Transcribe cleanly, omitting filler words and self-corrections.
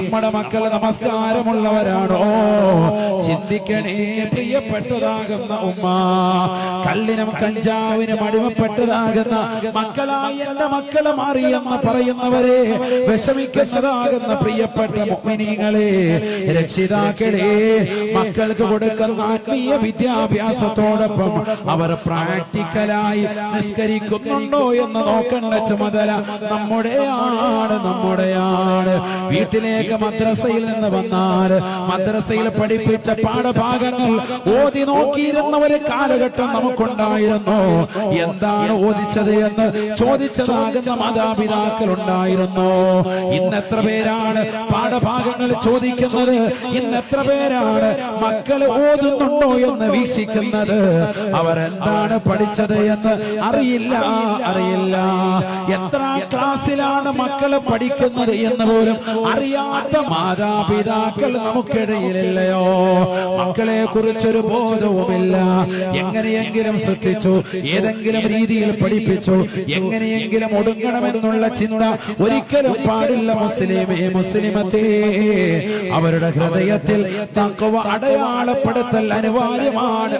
നമ്മുടെ മക്കൾ നമസ്കാരമുള്ളവരാണോ? ചിന്തിക്കണേ പ്രിയപ്പെട്ടതാകുന്ന ഉമ്മ. കള്ളിനും കഞ്ചാവിനും അടിമപ്പെട്ടതാകുന്ന മക്കളായി എന്റെ മക്കളെ മാറിയെന്ന് പറയുന്നവരെ, വിഷമിക്കുന്നതാകുന്ന പ്രിയപ്പെട്ട മുഅ്മിനീങ്ങളെ, രക്ഷിതാക്കളെ, മക്കൾക്ക് കൊടുക്കുന്ന ആത്മീയ വിദ്യാഭ്യാസത്തോടൊപ്പം അവർ പ്രാക്ടിക്കലായി നിസ്കരിക്കുന്നുണ്ടോ എന്ന് നോക്കേണ്ട ചുമതല നമ്മുടെയാണ്. വീട്ടിലേക്ക് മദ്രസയിൽ നിന്ന് വന്നാൽ മദ്രസയിൽ പഠിപ്പിച്ച പാഠഭാഗങ്ങൾ ഓതി നോക്കിയിരുന്ന ഒരു കാലഘട്ടം നമുക്കുണ്ടായിരുന്നു. എന്താണ് ഓദിച്ചത് എന്ന് ചോദിച്ചതാകുന്ന മാതാപിതാക്കൾ ഉണ്ടായിരുന്നു. ഇന്നെത്ര പേരാണ് പാഠഭാഗങ്ങൾ ചോദിക്കുന്നത്? ഇന്നെത്ര പേരാണ് മക്കൾ ഓതുന്നുണ്ടോ എന്ന് വീക്ഷിക്കുന്നത്? അവരെന്താണ് പഠിച്ചത് എന്ന് അറിയില്ല. എത്ര ക്ലാസ്സിലാണ് മക്കൾ പഠിക്കുന്നത് എന്ന് പോലും അറിയാത്ത മാതാപിതാക്കൾ നമുക്കിടയിലില്ലയോ? മക്കളെ കുറിച്ചൊരു ബോധവുമില്ല. എങ്ങനെയെങ്കിലും സൃഷ്ടിച്ചു, ഏതെങ്കിലും രീതിയിൽ പഠിപ്പിച്ചു, എങ്ങനെയെങ്കിലും ഒടുങ്ങണമെന്നുള്ള ചിന്ത ഒരിക്കലും പാടില്ല. മുസ്ലിമത്തെ അവരുടെ ഹൃദയത്തിൽ തഖ്വ അടയാളപ്പെടുത്തൽ അനിവാര്യമാണ്.